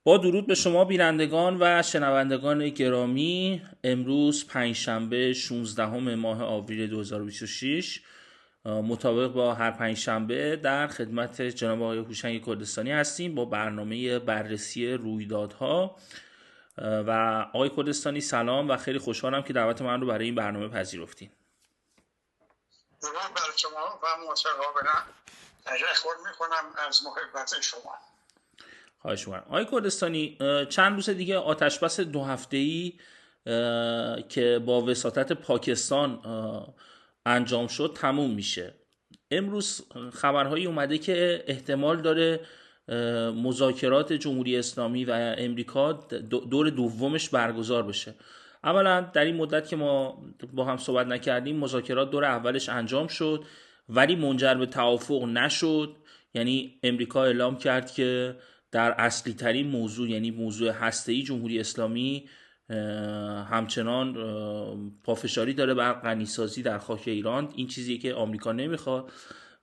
با درود به شما بینندگان و شنوندگان گرامی، امروز پنجشنبه 16 ماه آوریل 2026 مطابق با هر پنجشنبه در خدمت جناب آقای هوشنگ کردستانی هستیم با برنامه بررسی رویدادها. و آقای کردستانی سلام و خیلی خوشحالم که دعوت من رو برای این برنامه پذیرفتین. درود بر شما و متقابلا تشکر میکنم از محبت شما. خواهش می‌کنم. آقای کردستانی، چند روز دیگه آتشبس 2 هفته‌ای که با وساطت پاکستان انجام شد تموم میشه. امروز خبرهایی اومده که احتمال داره مذاکرات جمهوری اسلامی و امریکا دور دومش برگزار بشه. اولا در این مدت که ما با هم صحبت نکردیم مذاکرات دور اولش انجام شد ولی منجر به توافق نشد. یعنی امریکا اعلام کرد که در اصلی ترین موضوع، یعنی موضوع هسته‌ای، جمهوری اسلامی همچنان پافشاری داره بر غنیسازی در خاک ایران. این چیزیه که آمریکا نمیخواد.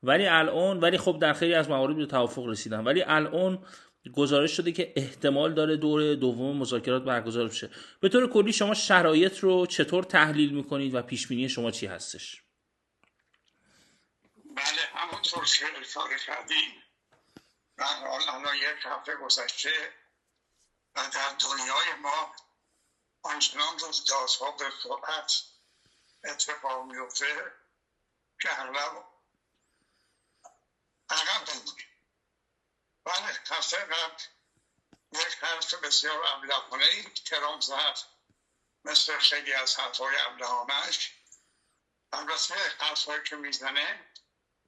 ولی خب در خیلی از موارد به توافق رسیدن. ولی الان گزارش شده که احتمال داره دور دوم مذاکرات برگزار بشه. به طور کلی شما شرایط رو چطور تحلیل میکنید و پیش بینی شما چی هستش؟ بله، همونطور که اشاره کردیم الان یک هفته گذشته و در دنیای ما آنچنان رویدادها به سرعت اتفاق میفته که اغلب عقب نمونیم. بله، هفته قبل یک حرف بسیار ابلهانه‌ای ترامپ زد، مثل خیلی از حرفهای ابلهانه‌اش. البته حرفهایی که میزنه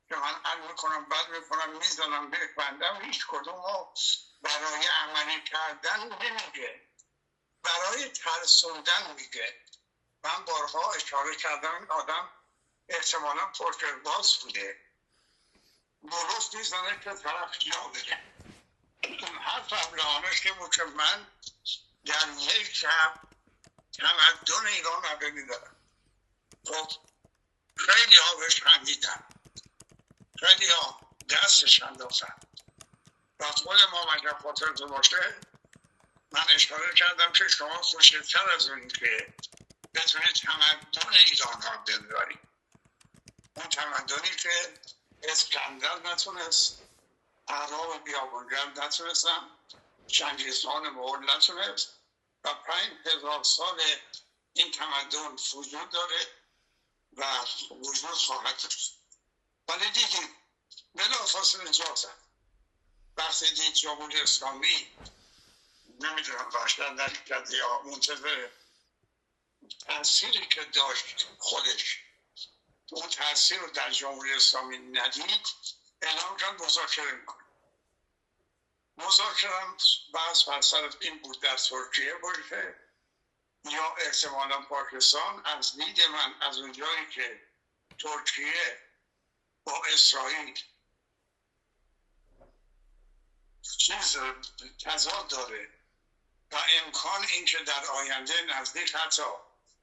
که من عرض میکنم بد میکنم میزنم بندم، هیچ کدوم رو برای عملی کردن نمیگه، برای ترسوندن میگه. من بارها اشاره کردم این آدم احتمالا پوکرباز بوده، درست میزنه که طرف جا بده. اون حرف ابلهانش که بود که من در یک شب تمدن ایران رو ببینم. خب خیلی ها بهش خندیدن، خیلی ها دستش انداختن و خود ما مگر خاطرتون باشه من اشاره کردم که شما خوشتر از اون که بتونید تمدن ایران را ببرید، اون تمدنی که اسکندر نتونست، اعراب بیابانگرد نتونستن، چنگیزخان مغول نتونست و 5000 سال این تمدن وجود داره و وجود خواهد داشت. ولی دیدیم بلافاصله جا زد وقتی دید جمهوری اسلامی نمیدونم باشتن نکرد یا منتظر تأثیری که داشت خودش اون تأثیر رو در جمهوری اسلامی ندید، اعلام کرد مذاکره میکنه. مذاکره بحث بر سر این بود در ترکیه باشه یا احتمالا پاکستان. از دید من از اونجایی که ترکیه با اسرائیل چیز تضاد داره و امکان اینکه در آینده نزدیک حتی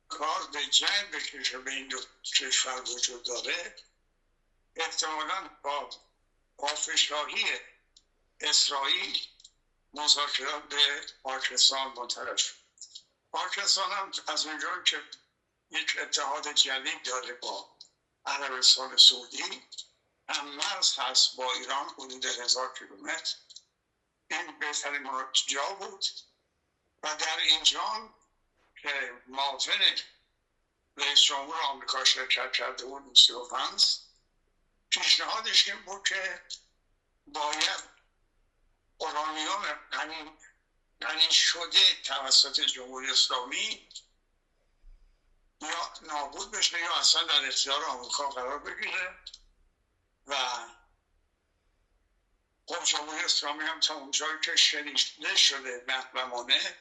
کار به جنگ بکشه به این دو کشور وجود داره، احتمالاً با پافشاری اسرائیل مذاکرات به پاکستان منتقل شد. پاکستان هم از اونجایی که یک اتحاد جدید داره با عربستان سعودی، هم مرز هست با ایران حدود 1000 کیلومتر، این بهترین جا بود و در اینجا که معاون رئیس جمهور آمریکا شرکت کرده بود موسیو ونس، پیشنهادش این بود که باید اورانیوم غنی شده توسط جمهوری اسلامی یا نابود بشه یا اصلا در اختیار آمریکا قرار بگیره و خب جمهوری اسلامی هم تا اونجایی که شنیده شده محرمانه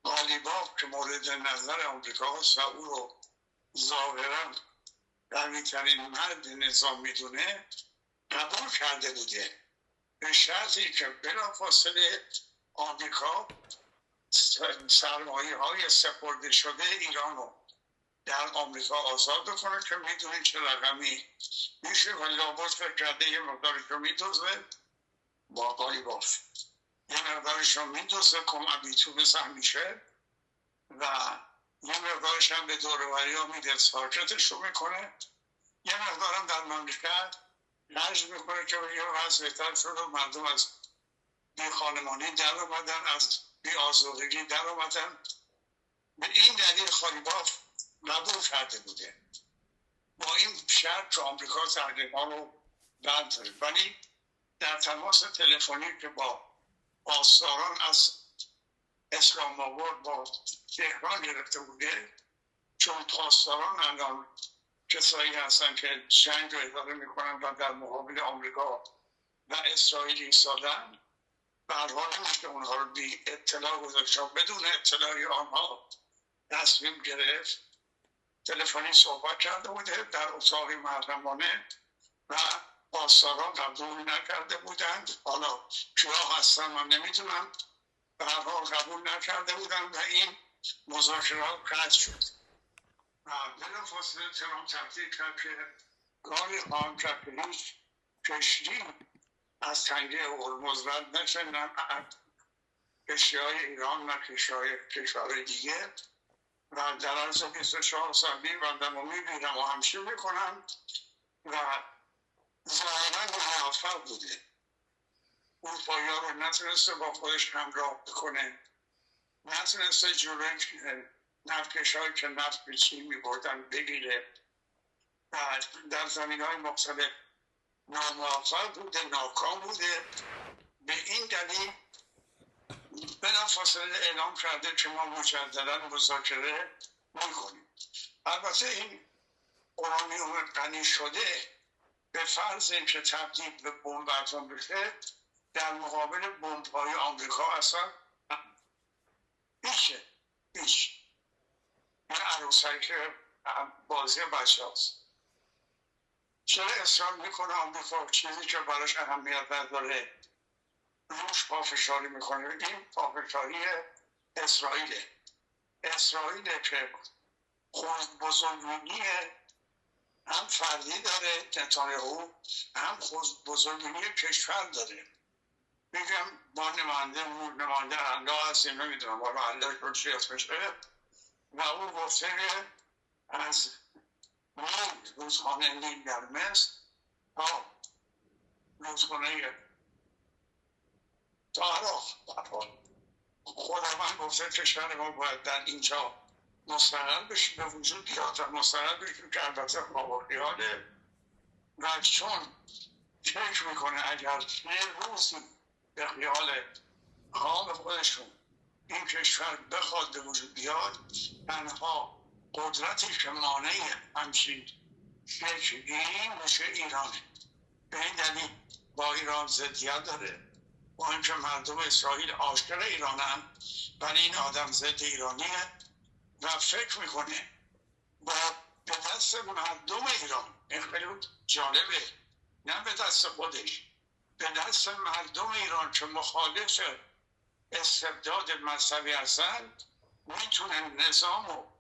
غالیباف که مورد نظر آمریکا هست و او رو ظاهرا قوی‌ترین مرد نظام میدونه قبول کرده بوده، به شرطی که بلافاصله آمریکا سرمایه‌های سپرده شده ایران رو در آمریکا آزاد بکنه که میدونید چه رقمی میشه و لابد فکر کرده یه مقداری که میدوزه با غالیباف. یه مقدارش رو میندازه کمابیتو مثل همیشه و یه مقدارش هم به دوروبری ها میده ساکتش رو میکنه، یه مقدارم در مملکت نجم میکنه که یه وضع بهتر شد و مردم از بی خانمانی در اومدن، از بی آزادگی در اومدن. به این دلیل خالیباف قبول کرده بوده با این شرط که آمریکا تحریم‌ها رو برداره، ولی در تماس تلفنی که با پاسداران از اسلام آباد با تهران گرفته بوده، چون پاسداران الان کسایی هستن که جنگ رو اداره میکنن و در مقابل آمریکا و اسرائیل ایستادن، به هر حال نمیشه اونها رو بی اطلاع گذاشت، بدون اطلاع آنها تصمیم گرفت. تلفنی صحبت کرده بوده در اتاق محرمانه و پاسداران قبول نکرده بودند. حالا کیا هستن من نمیدونم، به هر حال قبول نکرده بودند و این مذاکرات قطع شد و بلافاصله ترامپ تهدید کرد که کاری خواهم کرد که هیچ کشتی از تنگه هرمز رد نشه، نه کشتی‌های ایران نه کشورهای دیگه، و در عرض 24 ساعت میبندم و میبینم و همشی میکنم و ظاهرا موفق بوده. اروپایی ها رو نتونسته با خودش همراه بکنه، نتونسته جلوی نفتکش هایی که نفت به چین میبردن بگیره و در زمین های مختلف ناموفق بوده، ناکام بوده. به این دلیل بلافاصله اعلام کرده که ما مجددا مذاکره میکنیم. البته این اورانیوم غنی شده به فرض اینکه تبدیل به بمب اتم بشه در مقابل بمب‌های آمریکا اصلا هیچ این عروسایی که بازی بچه هست. چرا اصرار میکنه آمریکا چیزی که براش اهمیت نداره روش پافشاری میکنه؟ این پافشاری اسرائیل که خود بزرگی هم فردی داره نتانیاهو، هم خود بزرگی کشور داره. میگم با نماینده الله هست، نمیدونم با الله رو چی اسمشه، و اون گفته از روزخانه نیل در مصر تا روزخانه عراق، خداوند گفته کشور ما باید در اینجا مستقل بشیم، به وجود بیاد و مستقل بشیم که البته خواب خیاله و چون فکر میکنه اگر یه روزی به خیال خواب خودشون این کشور بخواد به وجود بیاد، تنها قدرتی که مانع همچین فکرگیری میشه ایرانه. به این دلیل با ایران ضدیت داره، با اینکه مردم اسرائیل عاشق ایرانن ولی این آدم ضد ایرانیه و فکر میکنه با به دست مردم ایران، این خیلی جالبه، نه به دست خودش، به دست مردم ایران که مخالف استبداد مذهبی هستن، میتونه نظام رو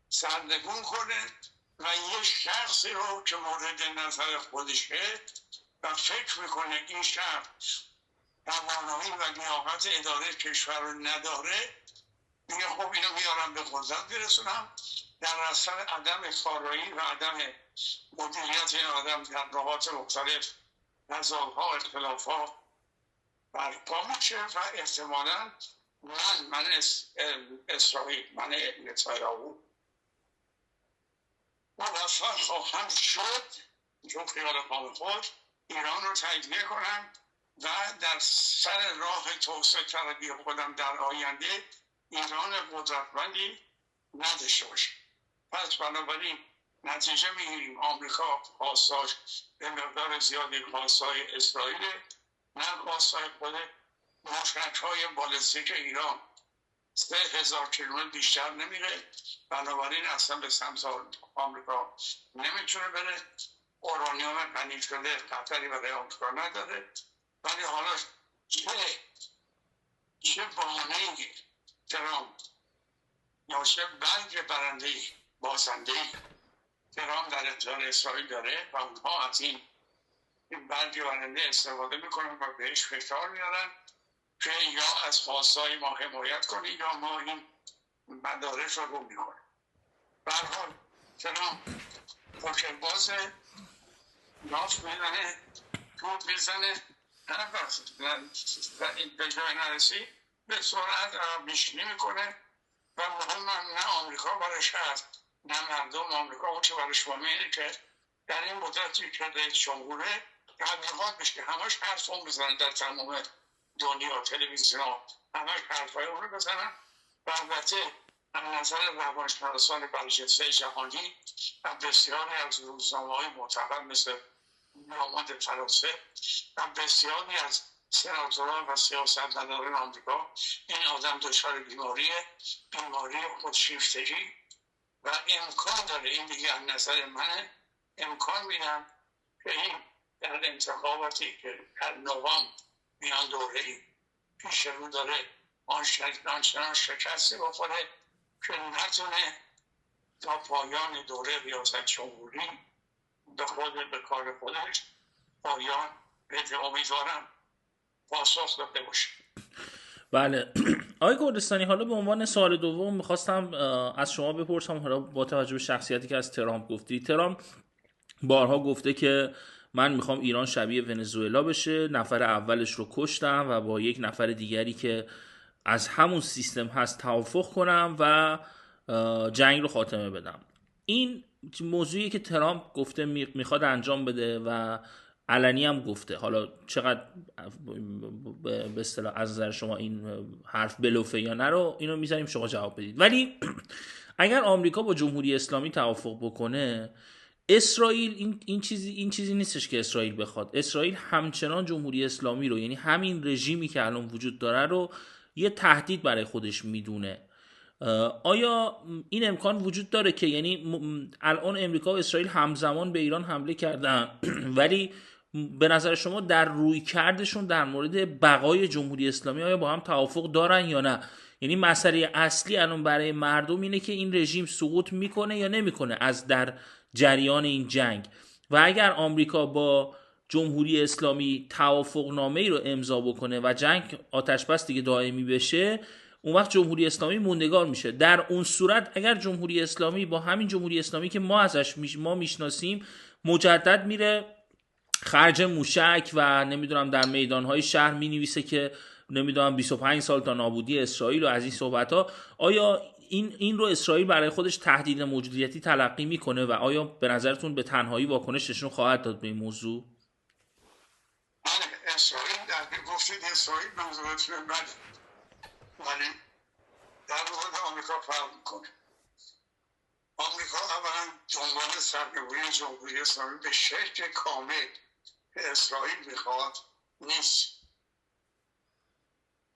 سرنگون کنه و یه شخصی رو که مورد نظر خودشه و فکر میکنه این شخص توانایی و لیاقت اداره کشور رو نداره، میگه خب اینو میارم به قدرت برسونم، در اثر عدم کارایی و عدم مدیریت این آدم در نقاط مختلف نزاع‌ها اختلاف‌ها برپا میشه و احتمالاً من اسرائیل، من نتانیاهو موفق خواهم شد چون خیال قوم خود ایران رو تجزیه کنم و در سر راه توسعه طلبی خودم در آینده ایران قدرتمندی نداشته باشه. پس بنابراین نتیجه میگیریم آمریکا خواستاش به مقدار زیادی خواستای اسرائیل، نه خواستای خود. موشک‌های بالستیک ایران 3000 کیلومتر بیشتر نمیره، بنابراین اصلا به سمت آمریکا نمیتونه بره. اورانیوم غنی شده خطری برای آمریکا نداره، ولی حالا چه بهانه‌ای ترامپ یا چه برگ برنده‌ای بازنده‌ای ترامپ در اختیار اسرائیل داره و اونها از این برگ برنده استفاده میکنن و بهش فشار میارن که یا از خواستای ما حمایت کنید یا ما این مدارک رو میکنیم. به هر حال ترامپ پوکرباز، لاف میزنه، توپ میزنه، هر وقت به جای نرسی به سرعت بیشتری میکنه و مهم نه آمریکا برش هست نه مردم آمریکا اون چه برش مهمه که در این مدتی که رئیس جمهوره تبلیغات بشه، همش حرف اون بزنن در تمام دنیا، تلویزیون همش حرفای اون رو بزنن. و البته از نظر روانشناسان برجسته جهانی و بسیاری از روزنامه‌های معتبر مثل ناماد فرانسه و بسیاری از سناتوران و سیاستمداران آمریکا این آدم دچار بیماری خودشیفتگی و امکان داره، این دیگه از نظر منه، امکان میدم که این در انتخاباتی که در نوامبر میان دوره‌ای پیش رو داره آنچنان شکستی بخوره که نتونه تا پایان دوره ریاست جمهوری به کار خودش پایان بده. امیدوارم پاسخ داده باشه. بله آقای کردستانی، حالا به عنوان سوال دوم میخواستم از شما بپرسم، حالا با توجه به شخصیتی که از ترامپ گفتی، ترامپ بارها گفته که من میخوام ایران شبیه ونزوئلا بشه، نفر اولش رو کشتم و با یک نفر دیگری که از همون سیستم هست توافق کنم و جنگ رو خاتمه بدم. این موضوعی که ترامپ گفته میخواد انجام بده و علنی هم گفته، حالا چقدر به اصطلاح از نظر شما این حرف بلوفه یا نه رو اینو میذاریم شما جواب بدید. ولی اگر آمریکا با جمهوری اسلامی توافق بکنه، اسرائیل این چیزی نیستش که اسرائیل بخواد. اسرائیل همچنان جمهوری اسلامی رو، یعنی همین رژیمی که الان وجود داره رو یه تهدید برای خودش میدونه. آیا این امکان وجود داره که یعنی الان امریکا و اسرائیل همزمان به ایران حمله کردن ولی به نظر شما در روی کردشون در مورد بقای جمهوری اسلامی آیا با هم توافق دارن یا نه؟ یعنی مسئله اصلی الان برای مردم اینه که این رژیم سقوط میکنه یا نمیکنه از در جریان این جنگ. و اگر آمریکا با جمهوری اسلامی توافق نامه‌ای رو امضا بکنه و جنگ آتش بس دیگه دائمی بشه، اون وقت جمهوری اسلامی موندگار میشه. در اون صورت اگر جمهوری اسلامی با همین جمهوری اسلامی که ما میشناسیم مجدد میره خرج موشک و نمیدونم در میدانهای شهر مینویسه که نمیدونم 25 سال تا نابودی اسرائیل و از این صحبت ها، آیا این رو اسرائیل برای خودش تهدید موجودیتی تلقی میکنه و آیا به نظرتون به تنهایی واکنش نشون خواهد داد به این موضوع؟ اسرائیل در گفتید اسرائیل منظورتون بعد ولی در مورد آمریکا فرق میکنه. آمریکا اولا دنبال سرنگونی جمهوری اسلامی به شکل کامل که اسرائیل میخواد نیست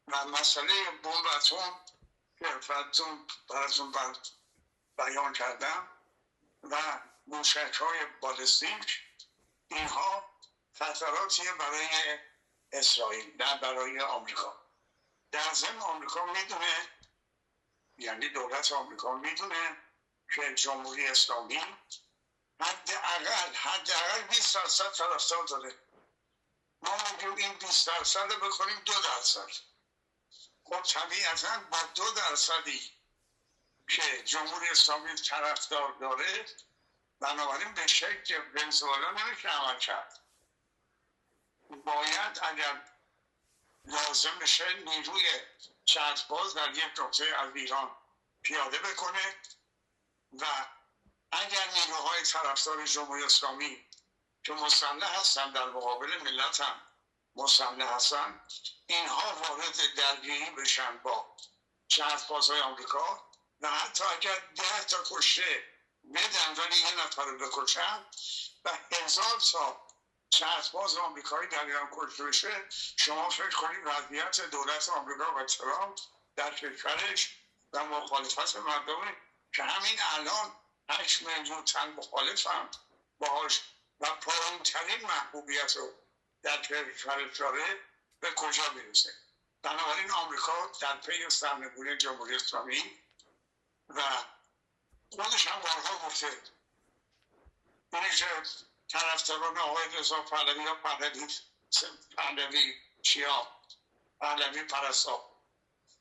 و مسئله بمب اتم که براتون بیان کردم و موشک‌های بالستیک، اینها خطراتیه برای اسرائیل نه برای آمریکا. در ضمن آمریکا میدونه، یعنی دولت آمریکا میدونه که جمهوری اسلامی حداقل 20% طرفدار داره. ما میگیم این 20% رو بکنیم 2%. خب طبیعتا با 2% که جمهوری اسلامی طرفدار داره، بنابراین به شکل ونزوئلا نمیشه عمل کرد. باید اگر لازم بشه نیروی چترباز در یک نقطه از ایران پیاده بکنه و اگر نیروهای طرفدار جمهوری اسلامی که مسلح هستن در مقابل ملت هم مسلح هستن، اینها وارد درگیری بشن با چتربازهای آمریکا و حتی اگر 10 تا کشته بدن ولی یه نفر رو بکشن و 1000 تا چترباز آمریکایی در ایران کشته بشه، شما فکر کنید وضعیت دولت آمریکا و ترامپ در کشورش و مخالفت مردم که همین الان 8 میلیون تن مخالفم باهاش و پایین‌ترین محبوبیت رو در کشورش داره، به کجا میرسه؟ بنابراین آمریکا در پی سرنگونی جمهوری اسلامی و خودش هم بارها گفته اینه که طرفداران آقای رضا پهلوی یا پهلوی چیا پهلوی پرستا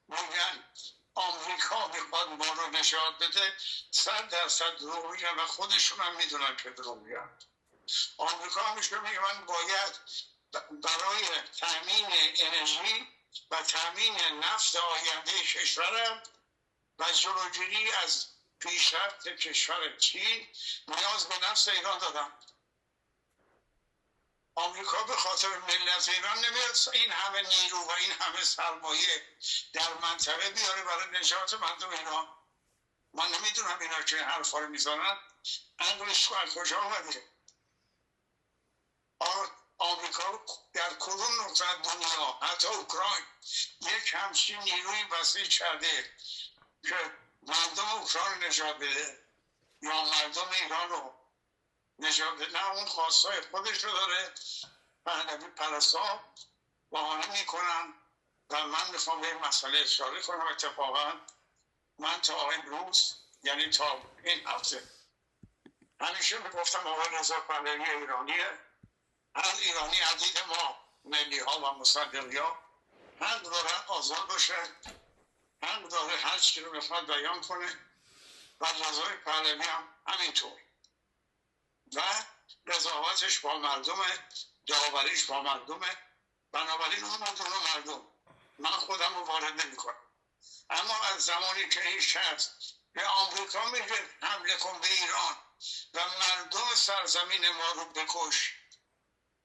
میگن آمریکا میخواد ما رو نجات بده، 100% دروغ میگن و خودشون هم میدونن که دروغ میگن. آمریکا همیشه میگه من باید برای تامین انرژی و تامین نفت آینده کشورم و جلوگیری از پیشرفت کشور چین نیاز به نفت ایران دادم. آمریکا به خاطر ملت ایران نمیاد این همه نیرو و این همه سرمایه در منطقه بیاره برای نجات مردم ایران. من نمیدونم اینا که حرفا رو میزنن انگلیس از کجا آمده. آمریکا در کدوم نقطه دنیا حتی اوکراین یک همچین نیروی وسیع کرده که مردم اوکراین نجات بده یا مردم ایران رو نجات بده؟ نه، اون خواستای خودش رو داره. پهلوی پرستا بهانه میکنن و من میخوام به این مسئله اشاره کنم. اتفاقا من تا امروز، یعنی تا این هفته، همیشه میگفتم آقای رضا پهلوی ایرانیه. هر ایرانی از دید ما ملی ها و مصدقی ها حق داره آزاد باشه، حق داره هر چی رو بخواد بیان کنه و رضای پهلوی هم همینطور و رضاوتش با مردمه، داوریش با مردمه. بنابراین اون مردم من خودم رو وارد نمی کنم. اما از زمانی که این شخص به آمریکا میگه حمله کن به ایران و مردم سرزمین ما رو بکش،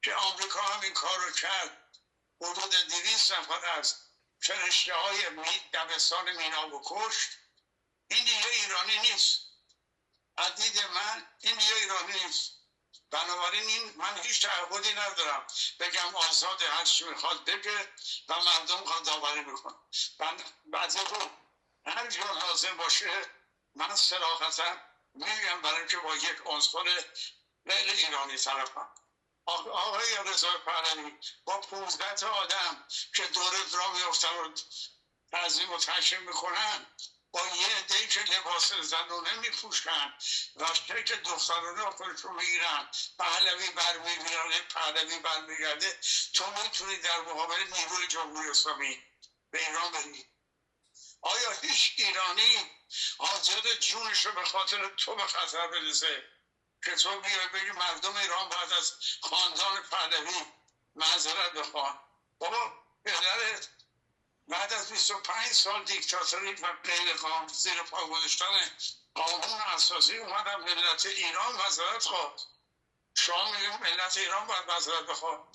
که آمریکا هم این کار رو کرد، حدود 200 نفر از فرشته های دبستان مینا بکشت، این دیگه ایرانی نیست. از دید من این دیگه ایرانی نیست. بنابراین این من هیچ تعهدی ندارم بگم آزاد هر چی میخواد بگه و مردم خواهد داوری بکن. بعضی رو هر جا لازم باشه من صراحتا میگم، برای که با یک عنصر غیر ایرانی طرفم. آقای رضا پهلوی با 15 تا آدم که دور را میفتن و تعظیم و تشییع میکنن، با یه عده‌ای که لباس زنونه میپوشن و شکل دخترانه خودشون میگیرن، پهلوی برمیگرده، تو میتونی در مقابل نیروی جمهوری اسلامی به ایران بری؟ آیا هیچ ایرانی حاضر جونش رو به خاطر تو به خطر بندازه که تو بیای بگی مردم ایران بعد از خاندان پهلوی معذرت بخوان؟ بابا پدرت بعد از 25 سال دیکتاتوری و غیر قانون زیر پا گذاشتن قانون اساسی اومدن ملت ایران معذرت خواست. شما میگید ملت ایران باید معذرت بخواد.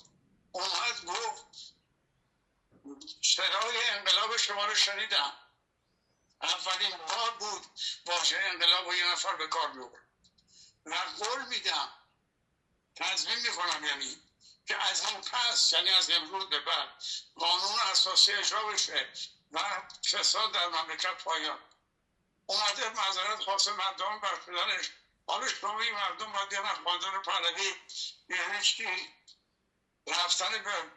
اومد گفت صدای انقلاب شما رو شنیدم. اولین بار بود واژه انقلاب و یه نفر به کار می‌برد. و قول میدم، تضمین میکنم، یعنی که از این پس، یعنی از امروز به بعد، قانون اساسی اجرا بشه و فساد در مملکت پایان. اومده معذرت خواست مردم بر شدنش. حالا شما این مردم باید یه خاندان پهلوی یعنی چی؟ رفتن به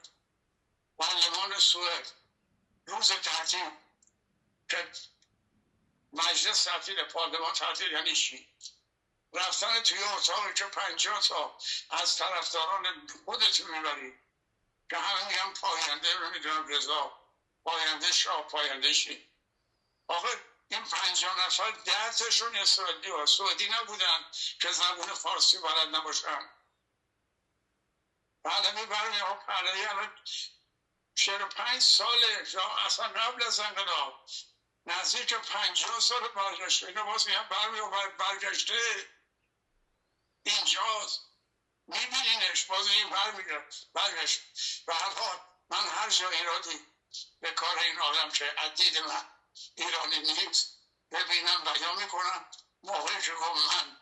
پارلمان سوئد روز تعطیل، که مجلس تعطیل، پارلمان تعطیل، یعنی چی؟ رفتن توی اتاقی که 50 تا از طرفداران خودت میبری که همه میگن پاینده رو میدونم رضا، پاینده شاه، پاینده شی. آخه این 50 نفر 10 تاشون سعودی نبودن که زبون فارسی بلد نباشن. پهلوی پهلوی الان 45 ساله، اصلا قبل از انقلاب نزدیک 50 سال برگشته. اینو باز میگم برگشته اینجاست، میبینینش باز این برگشت. به هر حال من هر جا ایرادی به کار این آدم که عدید من ایرانی نیست ببینم بیان میکنم. موقعی که گفت من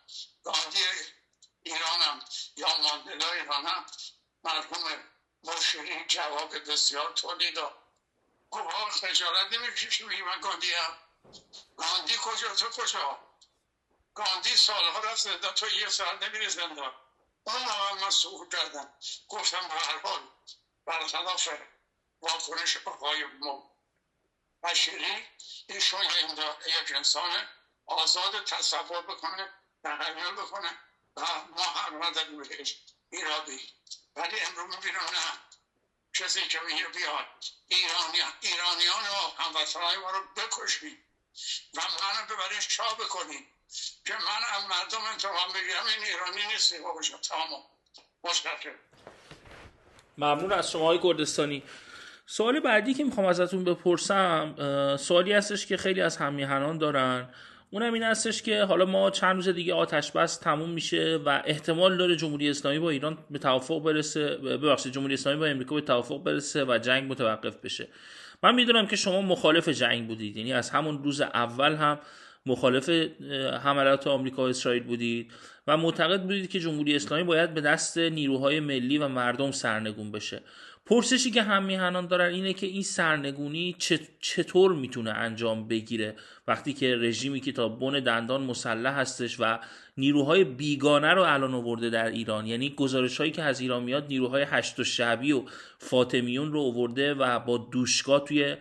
گاندی ایرانم یا ماندلا ایرانم، مرحوم مشیری جواب بسیار تندی داد. گفت خجالت نمیکشی میگی من گاندیم؟ گاندی کجا؟ تو کجا؟ گاندی سالها رفت زندان، تو یه سال نمیری زندان. اون من سعود کردم، گفتم به هر حال برخلاف واکنش آقای بشیری، ایشون یک انسان آزاد تصور بکنه، تحلیل بکنه و ما هر نداریم بهش ایرادی. ولی امروز میبینم نه، کسی که میگه بیاد ایرانیان و هموطنهای ما رو بکشید و منو ببرید شاه بکنید که من از مردم انتقام بگیرم، این ایرانی نیستی باشم. تمام. مشکل. ممنون از شما های کردستانی. سوال بعدی که میخوام ازتون بپرسم سوالی هستش که خیلی از هممیهنان دارن. اونم این هستش که حالا ما چند روز دیگه آتش بس تموم میشه و احتمال داره جمهوری اسلامی با ایران به توافق برسه، جمهوری اسلامی با امریکا به توافق برسه و جنگ متوقف بشه. من میدونم که شما مخالف جنگ بودید، یعنی از همون روز اول هم مخالف حملات آمریکا و اسرائیل بودید و معتقد بودید که جمهوری اسلامی باید به دست نیروهای ملی و مردم سرنگون بشه. پرسشی که هم میهنان دارن اینه که این سرنگونی چطور میتونه انجام بگیره وقتی که رژیمی که تا بن دندان مسلح هستش و نیروهای بیگانه رو الان آورده در ایران، یعنی گزارش‌هایی که از ایران میاد نیروهای هشت شعبی و فاطمیون رو آورده و با دوشکا توی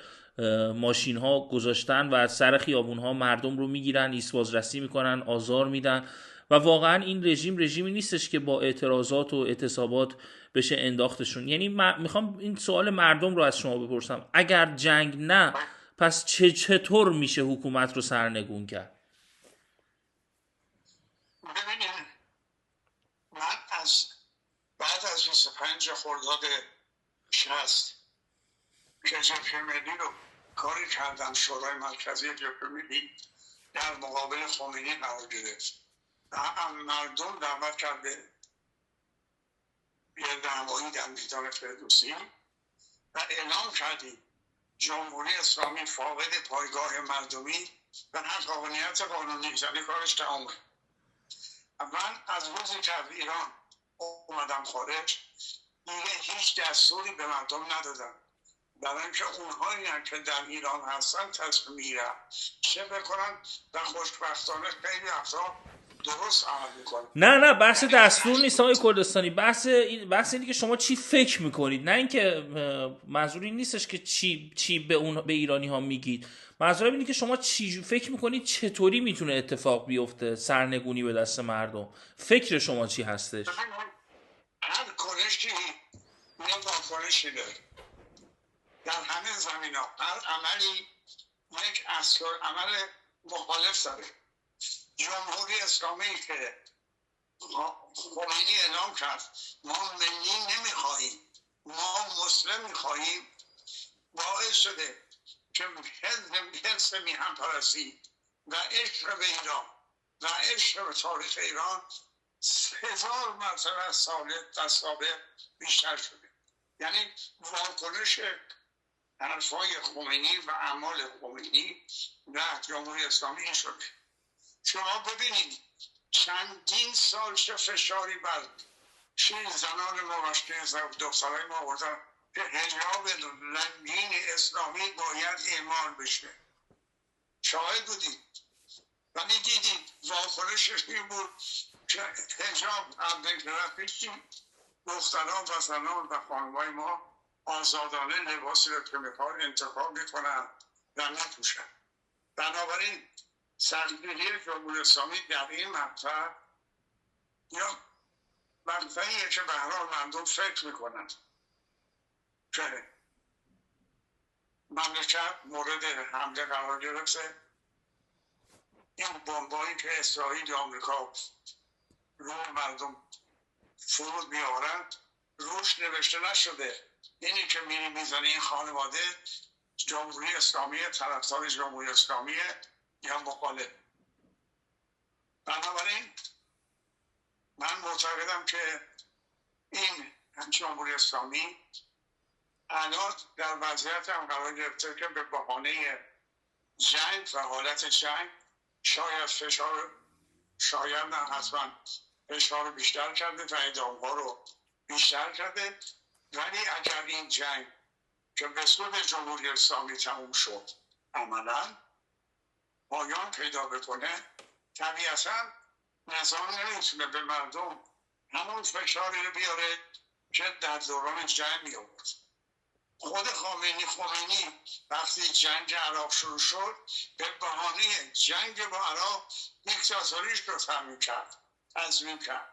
ماشین ها گذاشتن و از سر خیابون ها مردم رو میگیرن، ایست‌بازرسی میکنن، آزار میدن و واقعا این رژیمی نیستش که با اعتراضات و اعتصابات بشه انداختشون. یعنی میخوام این سوال مردم رو از شما بپرسم، اگر جنگ نه پس چطور میشه حکومت رو سرنگون کرد؟ ببینید، من بعد از 25 خرداد 60 که جبهه ملی رو کاری کردم، شورای مرکزی جبهه ملی در مقابل خمینی قرار گرفت و مردم دعوت کرده یه دعوایی در میدان فردوسی و اعلام کردیم جمهوری اسلامی فاقد پایگاه مردمی و حقانیت قانونی، یعنی کارش تمامه. من از روزی که از ایران اومدم خارج دیگه هیچ دستوری به مردم ندادم، برای اینکه اونهایی که در ایران هستن تصمیم میگیرن چه بکنن و خوشبختانه خیلی افراد درست عمل میکنن. نه بحث دستور نیست آقای کردستانی، بحث اینه که شما چی فکر میکنید، نه اینکه منظوری نیستش که چی به ایرانی ها میگید، منظورم اینه که شما چی فکر میکنید چطوری میتونه اتفاق بیفته سرنگونی به دست مردم. فکر شما چی هستش؟ هر کنشی یه واکنشی داره در همه زمین ها. هر عملی یک عمل مخالف داره. جمهوری اسلامی که خمینی اعلام کرد ما ملی نمیخواهیم، ما مسلم میخواهیم، باعث شده که حس میهن پرستی و عشق به ایران و عشق به تاریخ ایران 1000 مرتبه از سابق بیشتر شده. یعنی واکنش حرفای خمینی و اعمال خمینی و جمهوری اسلامی این شده. شما ببینید چندین سال چه فشاری بر زنان ما و دخترای ما آوردن که حجاب رنگین اسلامی باید اعمال بشه. شاهد بودید ولی دیدید واکنشش این بود که حجاب عبدالگرفی دختران و زنان و خانمای ما آزادانه لباسی رو که میخوان انتخاب میکنن و نپوشن. بنابراین سرگیری جمهوری اسلامی در این مقطع یا مقطعیه که به هر حال مردم فکر میکنن که مملکت مورد حمله قرار گرفته. این بمبایی که اسرائیل یا آمریکا رو مردم فرود میآورند روش نوشته نشده اینی که میری میزنه این خانواده جمهوری اسلامی، طرفدار جمهوری اسلامی یا مخالف. بنابراین من معتقدم که این جمهوری اسلامی الان در وضعیت هم قرار گرفته که به بهانه جنگ و حالت جنگ شاید نه حتما فشار رو بیشتر کرده و اعدام‌ها رو بیشتر کرده. ولی اگر این جنگ که به سود جمهوری اسلامی تموم شد عملاً پایان پیدا بکنه، طبیعتاً نظام نمیتونه به مردم همون فشاری رو بیاره که در دوران جنگ می‌آورد. خود خمینی وقتی جنگ عراق شروع شد به بهانه جنگ با عراق دیکتاتوریش رو تضمین کرد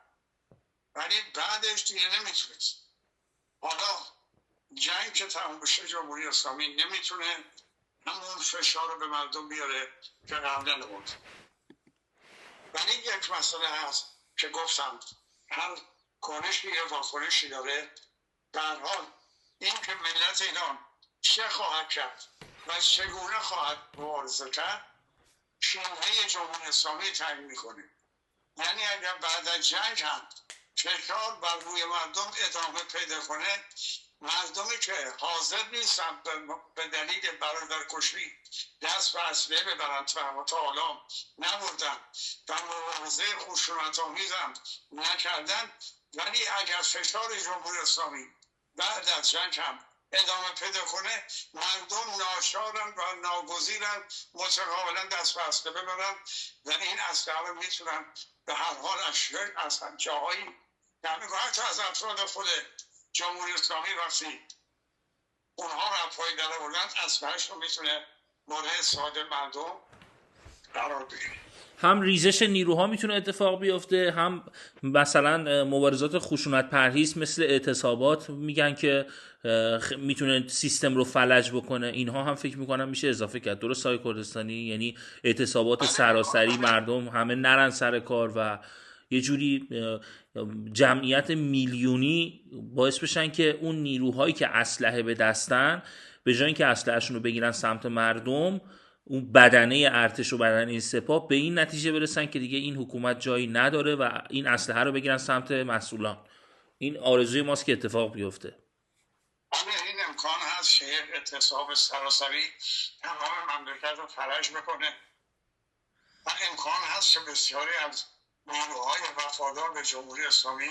ولی بعدش دیگه نمیتونست. حالا جنگ که تمام بشه جمهوری اسلامی نمیتونه همون فشار رو به مردم بیاره که قبلا بود. ولی یک مسئله هست که گفتم هر کنشی یه واکنشی داره. در حال این که ملت ایران چه خواهد کرد و چگونه خواهد مبارزه کرد شیوه جمهوری اسلامی تعیین میکنه. یعنی اگر بعد از جنگ هم فشار بر روی مردم ادامه پیدا کنه، مردمی که حاضر نیستن به دلیل برادرکشی دست به اسلحه ببرند و تا حالا نبردن و مبارزه خشونت‌آمیز هم نکردن، ولی اگر فشار جمهوری اسلامی بعد از جنگ هم ادامه پیدا کنه، مردم ناچارن و ناگزیرن متقابلا دست به اسلحه ببرن و این اسلحه رو میتونن به هر حال از جاهایی یعنی حتی از افراد خود جمهوری اسلامی وقتی اونها رو پای در آوردن اسلحه‌اش رو میتونه مورد استفاده مردم قرار بگیره. هم ریزش نیروها میتونه اتفاق بیفته، هم مثلا مبارزات خشونت پرهیز مثل اعتصابات میگن که میتونه سیستم رو فلج بکنه. اینها هم فکر میکنم میشه اضافه کرد. درست های کردستانی؟ یعنی اعتصابات سراسری، مردم همه نرن سر کار و یه جوری جمعیت میلیونی باعث بشن که اون نیروهایی که اسلحه به دستن به جای اینکه اسلحه‌شون رو بگیرن سمت مردم، اون بدنه ارتش و بدنه سپاه به این نتیجه برسن که دیگه این حکومت جایی نداره و این اسلحه رو بگیرن سمت مسئولان. این آرزوی ماست که اتفاق بیفته. این امکان هست که یک اعتصاب سراسری تمام مملکت رو فلج بکنه و امکان هست که بسیاری از نیروهای وفادار به جمهوری اسلامی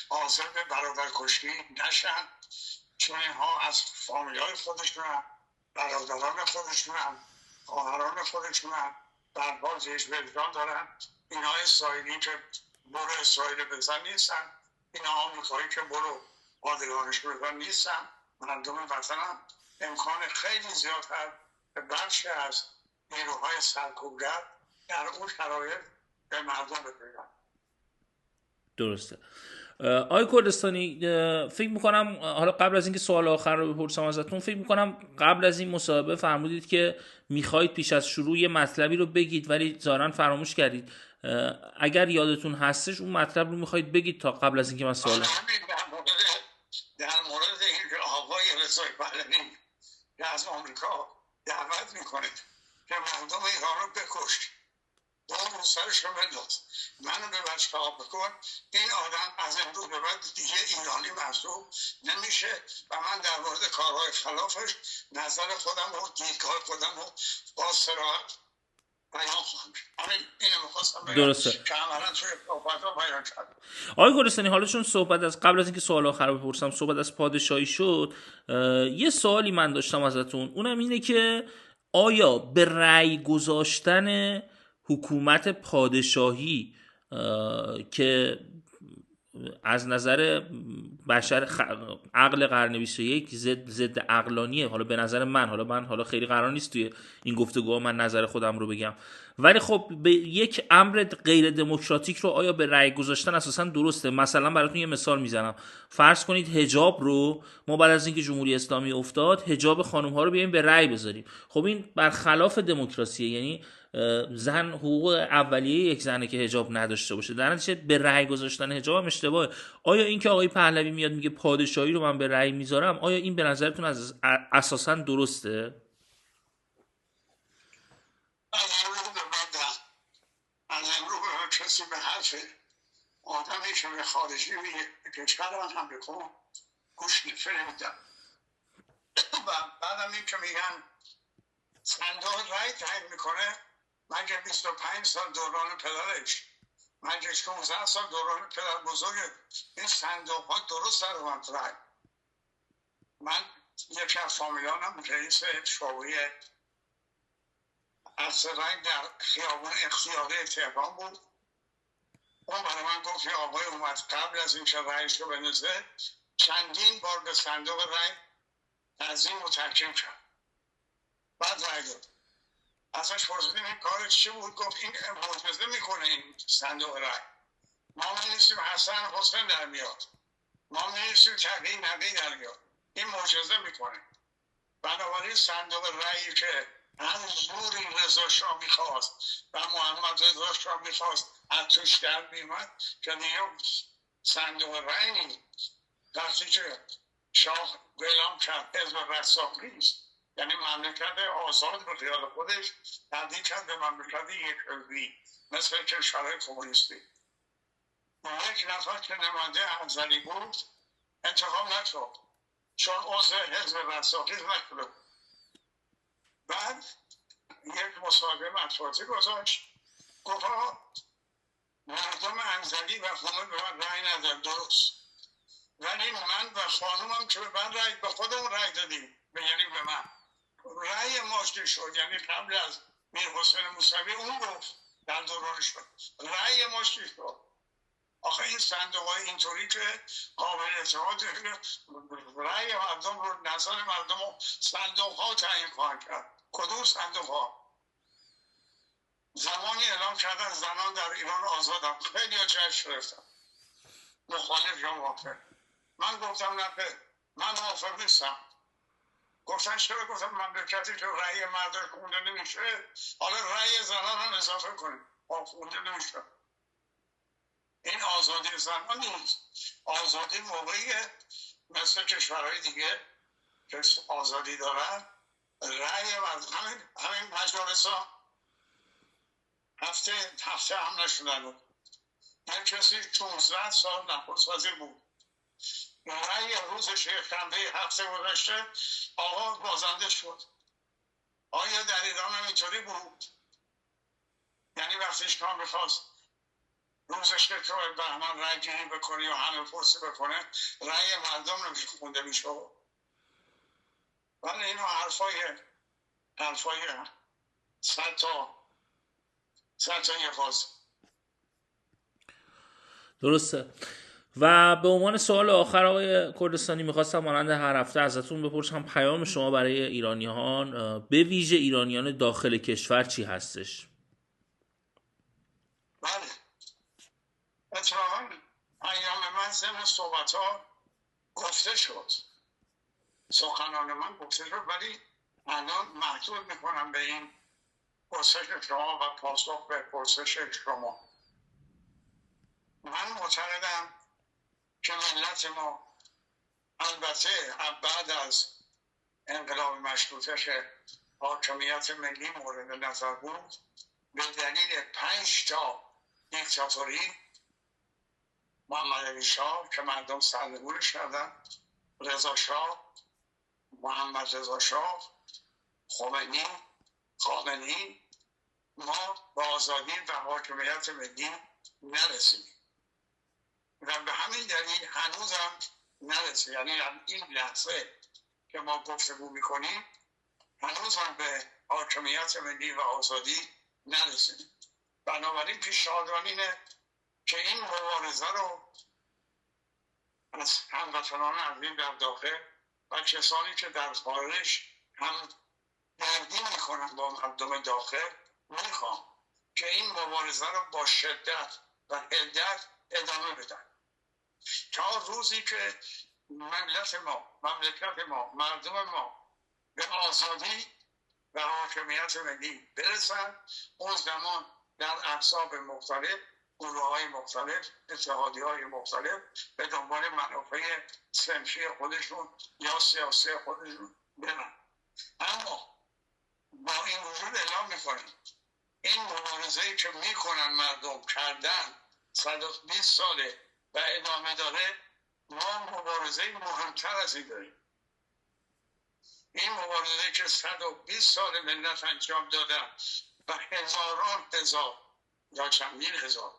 حاضر به برادرکشی نشن، چون اینها از فامیلای خودشون هم، برادران خودشون هم، خواهران خودشون هم در حال زیش وجدان دارن. اینها اسرائیلی که برو اسرائیل بزن نیستن، اینها آمریکایی که برو پادگانش بزن نیستن. مردم وطن هم امکان خیلی زیادتر به بخشی از نیروهای سرکوبگر در اون شرایط به مردم بپیوندن. درسته. آقای کردستانی، فکر میکنم حالا قبل از اینکه سوال آخر رو بپرسم ازتون، فکر میکنم قبل از این مصاحبه فرمودید که میخواید پیش از شروع یه مطلبی رو بگید ولی ظاهراً فراموش کردید. اگر یادتون هستش اون مطلب رو میخواید بگید تا قبل از اینکه من سوال در مورد اینکه آقای رضای پهلوی که از آمریکا دعوت میکنه که مردم ایران رو بکش، دام رو سرش رو بنداز، منو به بچه ها بکن، این آدم از امروز به بعد دیگه ایرانی محسوب نمیشه و من در مورد کارهای خلافش نظر خودم و دیدگاه خودم رو با صراحت بیان خواهم کرد. اینو میخواستم بگم که عملا توی صحبت ها بیان کردم. آقای کردستانی، حالا چون صحبت از قبل از اینکه سوال آخر رو بپرسم صحبت از پادشاهی شد، یه سوالی من داشتم ازتون، اونم اینه که آیا به رأی گذاشتن حکومت پادشاهی که از نظر بشر عقل قرن 21 ضد عقلانیه، حالا به نظر من، حالا خیلی قرار نیست توی این گفتگوها من نظر خودم رو بگم، ولی خب به یک امر غیر دموکراتیک رو آیا به رأی گذاشتن اساسا درسته؟ مثلا براتون یه مثال میزنم، فرض کنید حجاب رو ما بعد از اینکه جمهوری اسلامی افتاد حجاب خانم ها رو بیایم به رأی بذاریم. خب این برخلاف دموکراسیه، یعنی زن حقوق اولیه یک زنه که حجاب نداشته باشه، در نتیجه به رأی گذاشتن حجاب هم اشتباهه. آیا این که آقای پهلوی میاد میگه پادشاهی رو من به رأی میذارم، آیا این به نظرتون از اساسا درسته؟ از امروز به کسی به حرف آدمی که به خارجی کشور من هم بکن گوش نمیدم و بعدم این که میگن صندوق رای تعیین میکنه، مگه 25 سال دوران پدرش، مگه 16 سال دوران پدر بزرگ این صندوق ها درست در اومد رای. من یکی از فامیلانم رئیس شعبه عرض رنگ در خیابان اختیاری تهران بود. اون برای من گفت که آقای اومد قبل از این که رایش رو بنویسه چندین بار به صندوق رای تعظیم و تحکیم کرد، بعد رای داد. ازش پرسیدیم این کارش چی بود؟ گفت این معجزه میکنه این صندوق رای. ما می‌نویسیم حسن حسین در میاد، ما می‌نویسیم تقیی نقی در میاد، این معجزه میکنه. بنابراین صندوق رأیی که هر زوری رضا شاه میخواست و محمد رضا شاه میخواست از توش در میمد که دیگه صندوق رأی نیست. وقتی که شاه اعلام کرد حزب رساخ نیست، یعنی مملکت آزاد به خیال خودش تبدیل کرد به مملکت یک حزبی مثل کشورهای کمونیستی. یک نفر که نماینده افضلی بود انتخاب نشد چون عضو حزب رساخی نشده. بعد یک مصاحبه مطبوعاتی گذاشت، گفت مردم انزلی و خانم به من رأی نداد، درست، ولی من و خانومم که به من رأی، به خودمون رأی دادیم، یعنی به من رأی ماشتی شد، یعنی قبل از میر حسین موسوی اون گفت در دورانش شد رأی ماشتی شد. آخه این صندوق های اینطوری که قابل اعتماد رأی مردم رو، نظر مردم رو صندوق ها تعیین خواهد کرد. کدوم صندوق ها؟ زمانی اعلام کردن زنان در ایران آزادن، خیلی ها جشن گرفتن، مخالف یا موافق. من گفتم نه، من موافق نیستم. گفتن چرا؟ گفتم مملکتی که رأی مردم خونده نمیشه، حالا رأی زنان هم اضافه کنیم، خونده نمیشه. این آزادی زنان نیست. آزادی موقعیه مثل کشورهای دیگه که آزادی دارن رأی مردم، همین مجالس ها هفته هم نشدن. یک کسی 16 سال نخست وزیر بود، رأی روز شنبه هفته گذشته آقا بازنده شد. آیا در ایران هم اینطوری بود؟ یعنی وقتیش کام میخواست روزش که تو بهمن رأی گیری بکنی و همه پرسی بکنه رأی مردم نمیشه خونده میشه. ولی اینو حرفای 100 تا یه فاز. درسته. و به عنوان سوال آخر آقای کردستانی میخواستم مانند هر هفته ازتون بپرسم پیام شما برای ایرانیان، به ویژه ایرانیان داخل کشور چی هستش؟ بله، اتفاقا ایام من ضمن صحبت ها گفته شد، سخنان من گفته شد، ولی الان محدود میکنم به این پرسش شما و پاسخ به پرسش شما. من معتقدم که ملت ما البته بعد از انقلاب مشروطه که حاکمیت ملی مورد نظر بود، به دلیل 5 تا دیکتاتوری، محمد علی شاه که مردم سرنگونش کردن، رضا شاه، محمد رضا شاه، خامنه‌ای، ما با آزادی و حاکمیت ملی نرسیدیم و به همین دلیل هنوزم نرسید. یعنی این لحظه که ما گفتگو میکنیم هنوزم به حاکمیت ملی و آزادی نرسیدیم. بنابراین پیشنهادم اینه که این مبارزه رو از هموطنان عزیز در داخل و کسانی که در خارج هم دردی میکنن با مردم داخل میخوام که این مبارزه رو با شدت و حدت ادامه بدن تا روزی که مملکت ما، مردم ما به آزادی و حاکمیت ملی برسن. اون زمان در احزاب مختلف، گروه‌های مختلف، اتحادیه‌های مختلف به دنبال منافع صنفی خودشون یا سیاسی خودشون برن. اما با این وجود اعلام میکنیم این مبارزه‌ای که میکنن مردم کردن 120 ساله و ادامه داره، ما مبارزه مهمتر از این داریم. این مبارزه که 120 سال ملت انجام دادن و هزاران هزار یا چندین هزار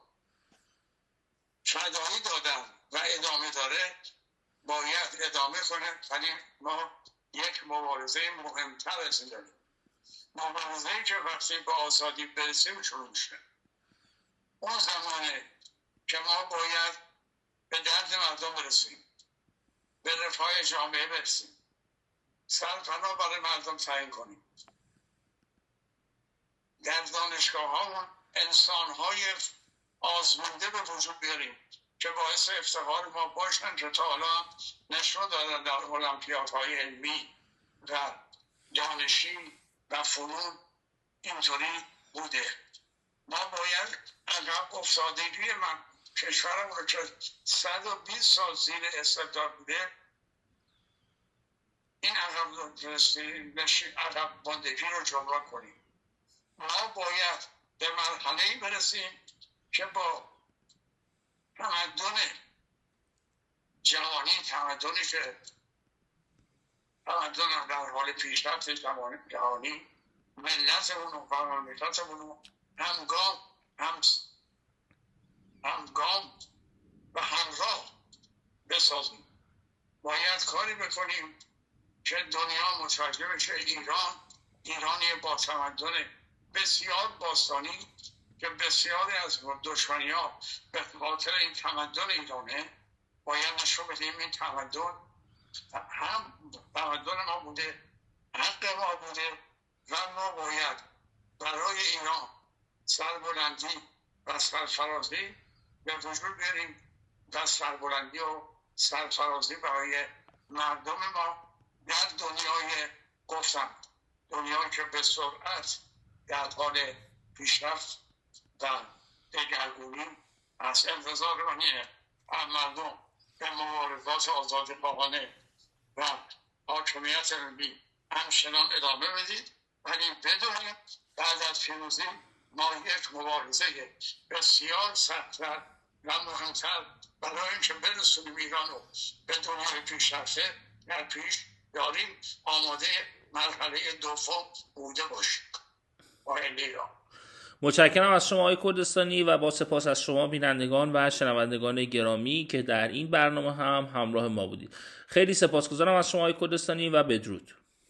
فدایی دادن و ادامه داره، باید ادامه کنه. ولی ما یک مبارزه مهمتر از این داریم، مبارزه‌ای که وقتی به آزادی برسیم شروع میشه. اون زمانه که ما باید به درد مردم برسیم، به رفاه جامعه برسیم، سرپناه برای مردم تعیین کنیم، در دانشگاه ها انسان های آزمونده به وجود بیاریم که باعث افتخار ما باشن که تا حالا نشون دادن در المپیادهای علمی و دانشی و فنون اینطوری بوده. ما باید عقب افتادگی کشورمون رو که 120 سال زیر استبداد بوده، این عقب ماندگی رو جبران کنیم. ما باید به مرحله‌ای برسیم که با تمدن جهانی، تمدنی که تمدن در حال پیشرفت جهانی، ملتمون و مملکتمون رو همگام و همراه بسازیم. باید کاری بکنیم که دنیا متوجه بشه ایرانی با تمدن بسیار باستانی که بسیاری از دشمنی‌ها به خاطر این تمدن ایرانه. باید نشون بدیم این تمدن هم تمدن ما بوده، حق ما بوده و ما باید برای ایران سربلندی و سرفرازی به وجود بیاریم و سربلندی و سرفرازی برای مردم ما در دنیای دنیایی که به سرعت در حال پیشرفت و دگرگونی از انتظار منیه مردم به مبارزات آزادی‌خواهانه و حاکمیت ملی همچنان ادامه بدید، ولی بدونید بعد از پیروزی ما یک مبارزه بسیار سخت‌تر و مهمتر برای اینکه برسونیم ایران رو به دنیای پیشرفته در پیش داریم، آماده مرحله دوم بوده باشیم. متشکرم از شما آقای کردستانی و با سپاس از شما بینندگان و شنوندگان گرامی که در این برنامه هم همراه ما بودید. خیلی سپاسگزارم از شما آقای کردستانی و بدرود.